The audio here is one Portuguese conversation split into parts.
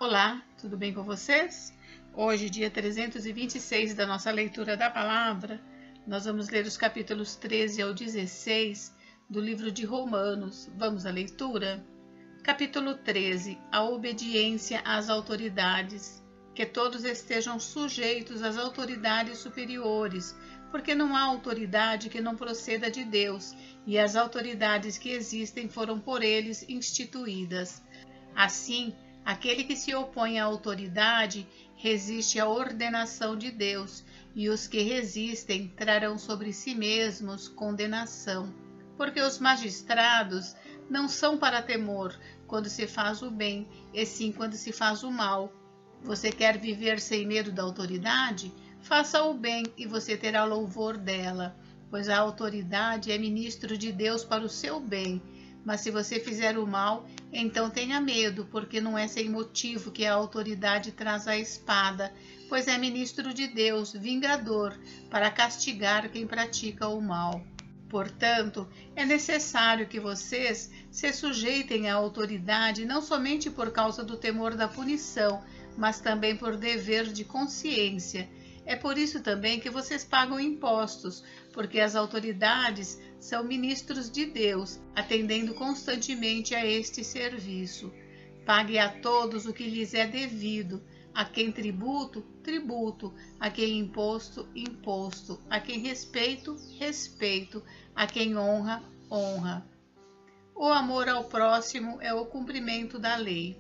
Olá, tudo bem com vocês? Hoje, dia 326 da nossa leitura da palavra, nós vamos ler os capítulos 13 ao 16 do livro de Romanos. Vamos à leitura? Capítulo 13. A obediência às autoridades. Que todos estejam sujeitos às autoridades superiores, porque não há autoridade que não proceda de Deus, e as autoridades que existem foram por eles instituídas. Assim, aquele que se opõe à autoridade resiste à ordenação de Deus, e os que resistem trarão sobre si mesmos condenação. Porque os magistrados não são para temor quando se faz o bem, e sim quando se faz o mal. Você quer viver sem medo da autoridade? Faça o bem e você terá louvor dela, pois a autoridade é ministro de Deus para o seu bem. Mas se você fizer o mal, então tenha medo, porque não é sem motivo que a autoridade traz a espada, pois é ministro de Deus, vingador, para castigar quem pratica o mal. Portanto, é necessário que vocês se sujeitem à autoridade não somente por causa do temor da punição, mas também por dever de consciência. É por isso também que vocês pagam impostos, porque as autoridades são ministros de Deus, atendendo constantemente a este serviço. Pague a todos o que lhes é devido, a quem tributo, tributo, a quem imposto, imposto, a quem respeito, respeito, a quem honra, honra. O amor ao próximo é o cumprimento da lei.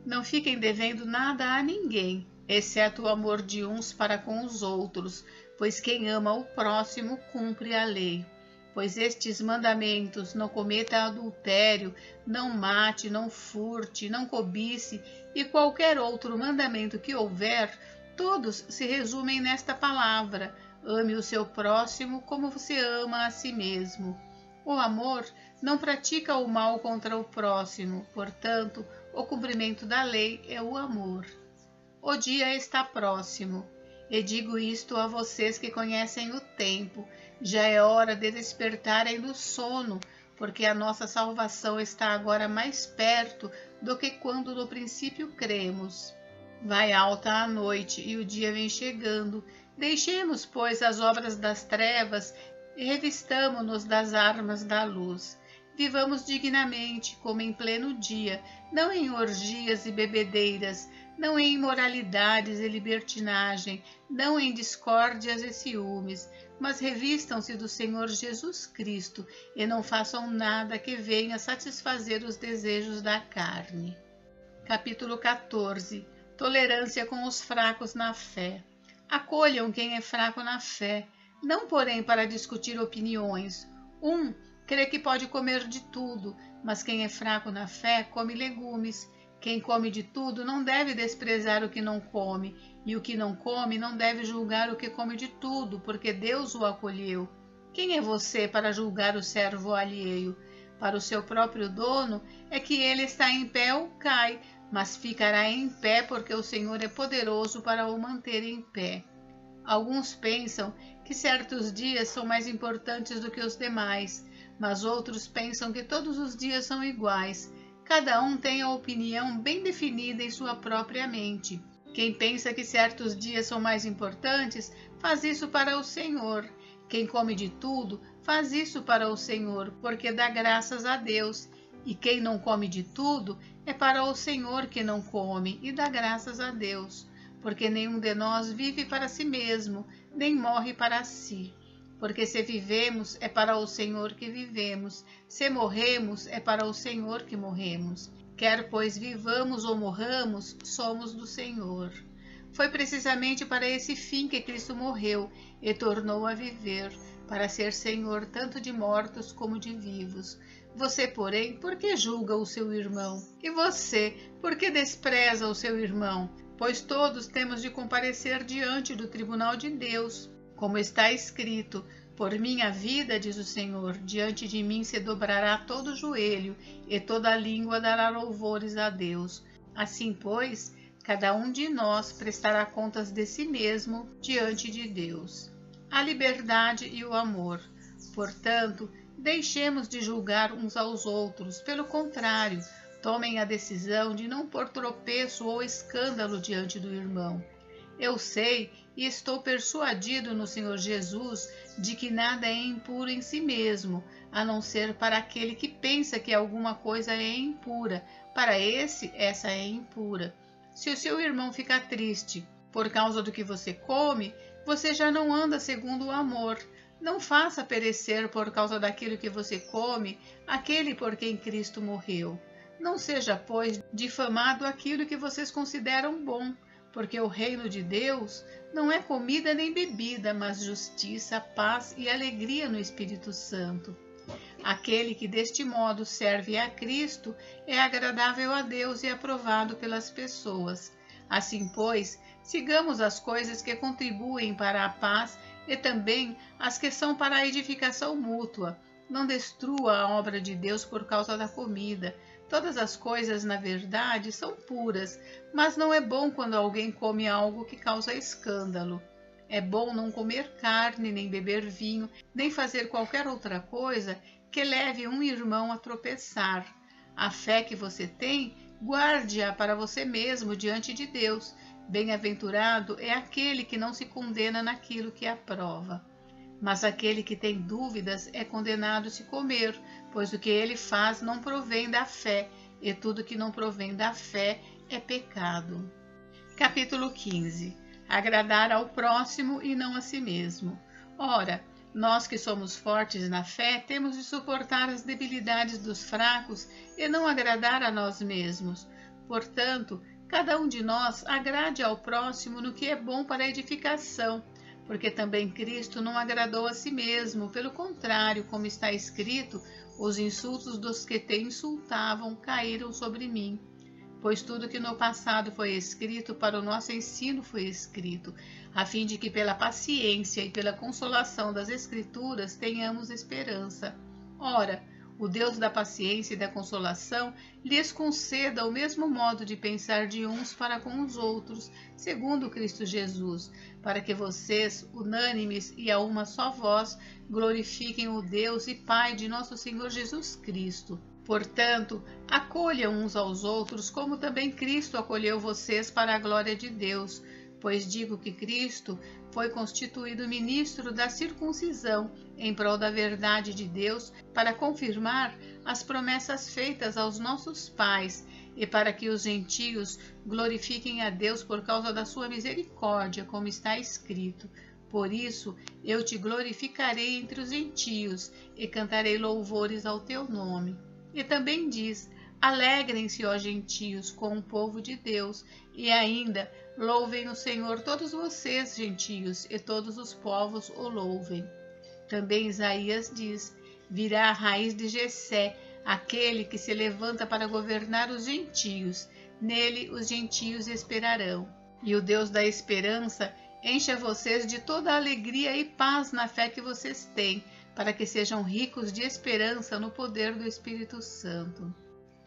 Não fiquem devendo nada a ninguém, exceto o amor de uns para com os outros, pois quem ama o próximo cumpre a lei. Pois estes mandamentos: não cometa adultério, não mate, não furte, não cobice, e qualquer outro mandamento que houver, todos se resumem nesta palavra: ame o seu próximo como você ama a si mesmo. O amor não pratica o mal contra o próximo, portanto, o cumprimento da lei é o amor. O dia está próximo, e digo isto a vocês que conhecem o tempo. Já é hora de despertarem do sono, porque a nossa salvação está agora mais perto do que quando no princípio cremos. Vai alta a noite e o dia vem chegando. Deixemos, pois, as obras das trevas e revistamo-nos das armas da luz. Vivamos dignamente, como em pleno dia, não em orgias e bebedeiras, não em imoralidades e libertinagem, não em discórdias e ciúmes, mas revistam-se do Senhor Jesus Cristo e não façam nada que venha satisfazer os desejos da carne. Capítulo 14. Tolerância com os fracos na fé. Acolham quem é fraco na fé, não porém para discutir opiniões. Crê que pode comer de tudo, mas quem é fraco na fé come legumes. Quem come de tudo não deve desprezar o que não come, e o que não come não deve julgar o que come de tudo, porque Deus o acolheu. Quem é você para julgar o servo alheio? Para o seu próprio dono é que ele está em pé ou cai, mas ficará em pé porque o Senhor é poderoso para o manter em pé. Alguns pensam que certos dias são mais importantes do que os demais, mas outros pensam que todos os dias são iguais. Cada um tem a opinião bem definida em sua própria mente. Quem pensa que certos dias são mais importantes, faz isso para o Senhor. Quem come de tudo, faz isso para o Senhor, porque dá graças a Deus. E quem não come de tudo, é para o Senhor que não come, e dá graças a Deus. Porque nenhum de nós vive para si mesmo, nem morre para si. Porque se vivemos, é para o Senhor que vivemos, se morremos, é para o Senhor que morremos. Quer, pois, vivamos ou morramos, somos do Senhor. Foi precisamente para esse fim que Cristo morreu e tornou a viver, para ser Senhor tanto de mortos como de vivos. Você, porém, por que julga o seu irmão? E você, por que despreza o seu irmão? Pois todos temos de comparecer diante do tribunal de Deus. Como está escrito: por minha vida, diz o Senhor, diante de mim se dobrará todo joelho, e toda língua dará louvores a Deus. Assim, pois, cada um de nós prestará contas de si mesmo diante de Deus. A liberdade e o amor. Portanto, deixemos de julgar uns aos outros. Pelo contrário, Tomem a decisão de não pôr tropeço ou escândalo diante do irmão. Eu sei e estou persuadido no Senhor Jesus de que nada é impuro em si mesmo, a não ser para aquele que pensa que alguma coisa é impura. Para esse, essa é impura. Se o seu irmão ficar triste por causa do que você come, você já não anda segundo o amor. Não faça perecer por causa daquilo que você come aquele por quem Cristo morreu. Não seja, pois, difamado aquilo que vocês consideram bom, porque o reino de Deus não é comida nem bebida, mas justiça, paz e alegria no Espírito Santo. Aquele que deste modo serve a Cristo é agradável a Deus e aprovado pelas pessoas. Assim, pois, sigamos as coisas que contribuem para a paz e também as que são para a edificação mútua. Não destrua a obra de Deus por causa da comida. Todas as coisas, na verdade, são puras, mas não é bom quando alguém come algo que causa escândalo. É bom não comer carne, nem beber vinho, nem fazer qualquer outra coisa que leve um irmão a tropeçar. A fé que você tem, guarde-a para você mesmo diante de Deus. Bem-aventurado é aquele que não se condena naquilo que aprova. Mas aquele que tem dúvidas é condenado se comer, pois o que ele faz não provém da fé, e tudo que não provém da fé é pecado. Capítulo 15. Agradar ao próximo e não a si mesmo. Ora, nós que somos fortes na fé, temos de suportar as debilidades dos fracos e não agradar a nós mesmos. Portanto, cada um de nós agrade ao próximo no que é bom para a edificação, porque também Cristo não agradou a si mesmo. Pelo contrário, como está escrito, os insultos dos que te insultavam caíram sobre mim. Pois tudo que no passado foi escrito para o nosso ensino foi escrito, a fim de que pela paciência e pela consolação das Escrituras tenhamos esperança. Ora, o Deus da paciência e da consolação lhes conceda o mesmo modo de pensar de uns para com os outros, segundo Cristo Jesus, para que vocês, unânimes e a uma só voz, glorifiquem o Deus e Pai de nosso Senhor Jesus Cristo. Portanto, acolham uns aos outros, como também Cristo acolheu vocês para a glória de Deus. Pois digo que Cristo foi constituído ministro da circuncisão, em prol da verdade de Deus, para confirmar as promessas feitas aos nossos pais, e para que os gentios glorifiquem a Deus por causa da sua misericórdia, como está escrito. Por isso, eu te glorificarei entre os gentios, e cantarei louvores ao teu nome. E também diz: alegrem-se, ó gentios, com o povo de Deus, e ainda louvem o Senhor todos vocês, gentios, e todos os povos o louvem. Também Isaías diz: virá a raiz de Jessé, aquele que se levanta para governar os gentios. Nele os gentios esperarão. E o Deus da esperança encha vocês de toda a alegria e paz na fé que vocês têm, para que sejam ricos de esperança no poder do Espírito Santo.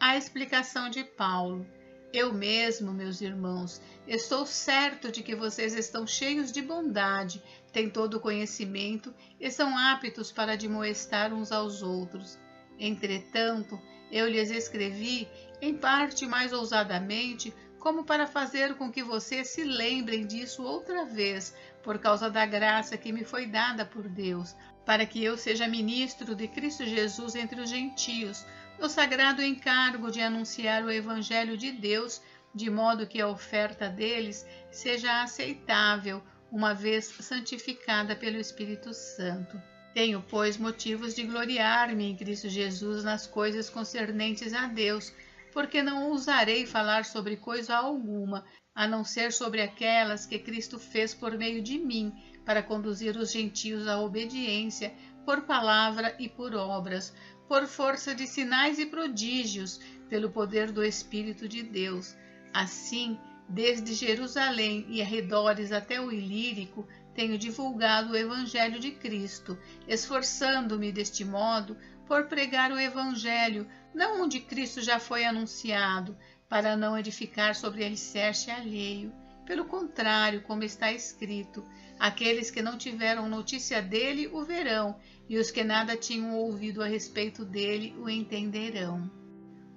A explicação de Paulo. Eu mesmo, meus irmãos, estou certo de que vocês estão cheios de bondade, têm todo o conhecimento e são aptos para admoestar uns aos outros. Entretanto, eu lhes escrevi, em parte mais ousadamente, como para fazer com que vocês se lembrem disso outra vez, por causa da graça que me foi dada por Deus, para que eu seja ministro de Cristo Jesus entre os gentios, no sagrado encargo de anunciar o Evangelho de Deus, de modo que a oferta deles seja aceitável, uma vez santificada pelo Espírito Santo. Tenho, pois, motivos de gloriar-me em Cristo Jesus nas coisas concernentes a Deus, porque não ousarei falar sobre coisa alguma, a não ser sobre aquelas que Cristo fez por meio de mim, para conduzir os gentios à obediência, por palavra e por obras, por força de sinais e prodígios, pelo poder do Espírito de Deus. Assim, desde Jerusalém e arredores até o Ilírico, tenho divulgado o Evangelho de Cristo, esforçando-me deste modo por pregar o Evangelho, não onde Cristo já foi anunciado, para não edificar sobre alicerce alheio. Pelo contrário, como está escrito, aqueles que não tiveram notícia dele o verão, e os que nada tinham ouvido a respeito dele o entenderão.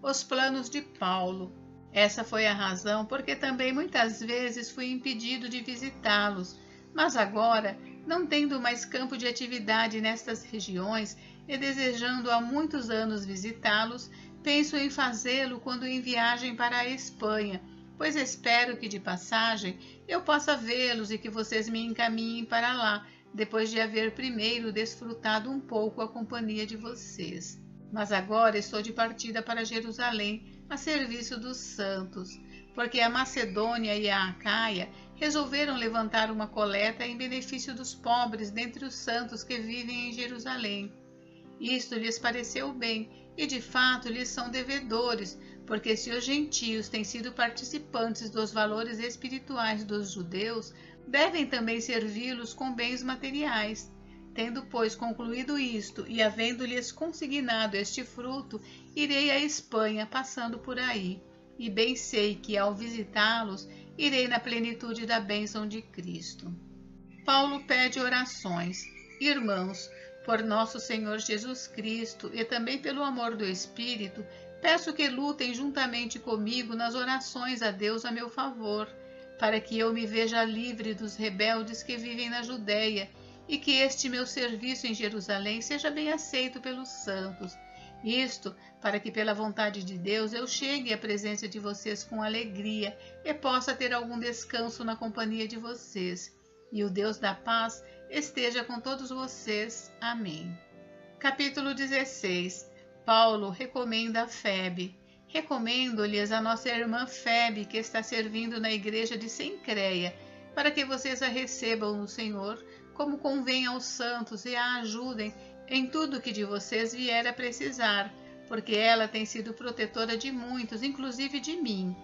os planos de Paulo. Essa foi a razão porque também muitas vezes fui impedido de visitá-los, mas agora, não tendo mais campo de atividade nestas regiões e desejando há muitos anos visitá-los, penso em fazê-lo quando em viagem para a Espanha, pois espero que de passagem eu possa vê-los e que vocês me encaminhem para lá, depois de haver primeiro desfrutado um pouco a companhia de vocês. Mas agora estou de partida para Jerusalém, a serviço dos santos, porque a Macedônia e a Acaia resolveram levantar uma coleta em benefício dos pobres dentre os santos que vivem em Jerusalém. Isto lhes pareceu bem, e de fato lhes são devedores, porque se os gentios têm sido participantes dos valores espirituais dos judeus, devem também servi-los com bens materiais. Tendo, pois, concluído isto e havendo-lhes consignado este fruto, irei à Espanha, passando por aí, e bem sei que, ao visitá-los, irei na plenitude da bênção de Cristo. Paulo pede orações. Irmãos, por nosso Senhor Jesus Cristo e também pelo amor do Espírito, peço que lutem juntamente comigo nas orações a Deus a meu favor, para que eu me veja livre dos rebeldes que vivem na Judéia e que este meu serviço em Jerusalém seja bem aceito pelos santos. Isto para que, pela vontade de Deus, eu chegue à presença de vocês com alegria e possa ter algum descanso na companhia de vocês. E o Deus da paz esteja com todos vocês. Amém. Capítulo 16. Paulo recomenda a Febe. Recomendo-lhes a nossa irmã Febe, que está servindo na igreja de Cencreia, para que vocês a recebam no Senhor, como convém aos santos, e a ajudem em tudo que de vocês vier a precisar, porque ela tem sido protetora de muitos, inclusive de mim.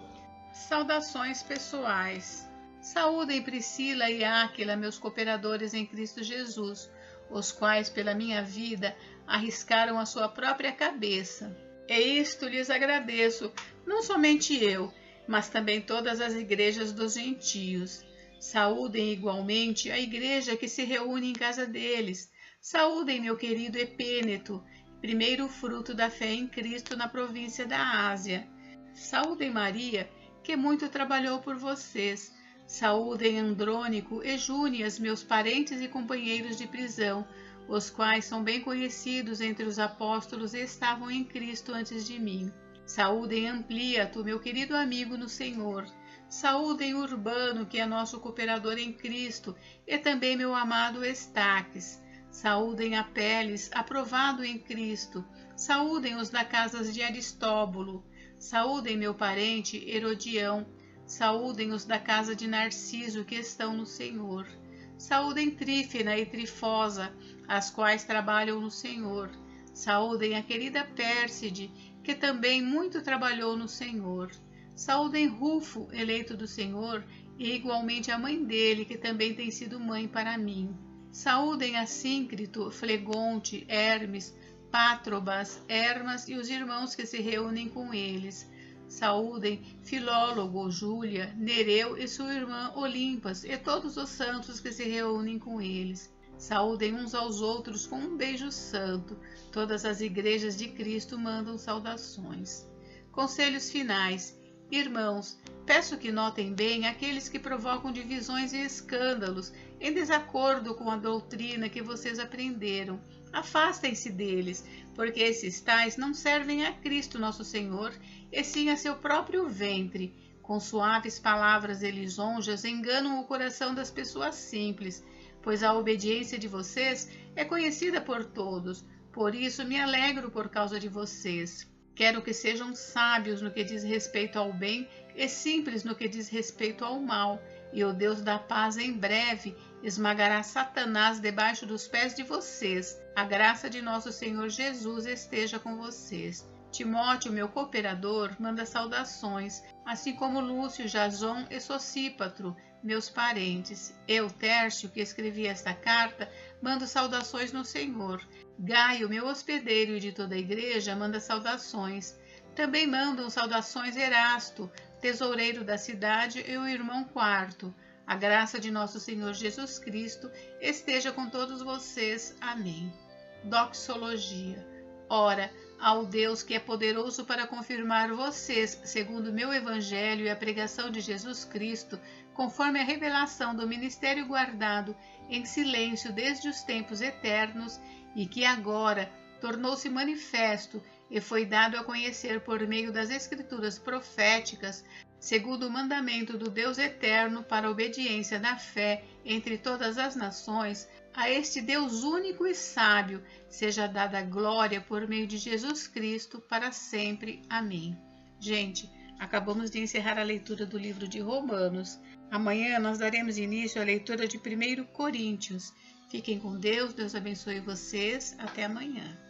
Saudações pessoais. Saúdem Priscila e Áquila, meus cooperadores em Cristo Jesus, os quais, pela minha vida, arriscaram a sua própria cabeça. E isto lhes agradeço, não somente eu, mas também todas as igrejas dos gentios. Saúdem igualmente a igreja que se reúne em casa deles. Saúdem meu querido Epêneto, primeiro fruto da fé em Cristo na província da Ásia. Saúdem Maria, que muito trabalhou por vocês. Saúdem Andrônico e Júnias, meus parentes e companheiros de prisão, os quais são bem conhecidos entre os apóstolos e estavam em Cristo antes de mim. Saúdem Ampliato, meu querido amigo no Senhor. Saúdem Urbano, que é nosso cooperador em Cristo, e também meu amado Estaques. Saúdem Apeles, aprovado em Cristo. Saúdem os da casa de Aristóbulo. Saúdem meu parente Herodião. Saúdem os da casa de Narciso, que estão no Senhor. Saúdem Trífena e Trifosa, as quais trabalham no Senhor. Saúdem a querida Pérside, que também muito trabalhou no Senhor. Saúdem Rufo, eleito do Senhor, e igualmente a mãe dele, que também tem sido mãe para mim. Saúdem Assíncrito, Flegonte, Hermes, Pátrobas, Hermas e os irmãos que se reúnem com eles. Saúdem Filólogo, Júlia, Nereu e sua irmã Olimpas e todos os santos que se reúnem com eles. Saúdem uns aos outros com um beijo santo. Todas as igrejas de Cristo mandam saudações. Conselhos finais. Irmãos, peço que notem bem aqueles que provocam divisões e escândalos em desacordo com a doutrina que vocês aprenderam. Afastem-se deles, porque esses tais não servem a Cristo nosso Senhor, e sim a seu próprio ventre. Com suaves palavras e lisonjas enganam o coração das pessoas simples, pois a obediência de vocês é conhecida por todos. Por isso me alegro por causa de vocês. Quero que sejam sábios no que diz respeito ao bem e simples no que diz respeito ao mal, e o Deus da paz em breve esmagará Satanás debaixo dos pés de vocês. A graça de nosso Senhor Jesus esteja com vocês. Timóteo, meu cooperador, manda saudações, assim como Lúcio, Jason e Sosípatro, meus parentes. Eu, Tércio, que escrevi esta carta, mando saudações no Senhor. Gaio, meu hospedeiro e de toda a igreja, manda saudações. Também mandam saudações Erasto, tesoureiro da cidade, e o irmão Quarto. A graça de nosso Senhor Jesus Cristo esteja com todos vocês. Amém. Doxologia. Ora, ao Deus que é poderoso para confirmar vocês, segundo o meu evangelho e a pregação de Jesus Cristo, conforme a revelação do ministério guardado em silêncio desde os tempos eternos e que agora tornou-se manifesto e foi dado a conhecer por meio das Escrituras proféticas, segundo o mandamento do Deus eterno para a obediência da fé entre todas as nações, a este Deus único e sábio seja dada glória por meio de Jesus Cristo para sempre. Amém. Gente, acabamos de encerrar a leitura do livro de Romanos. Amanhã nós daremos início à leitura de 1 Coríntios. Fiquem com Deus, Deus abençoe vocês. Até amanhã.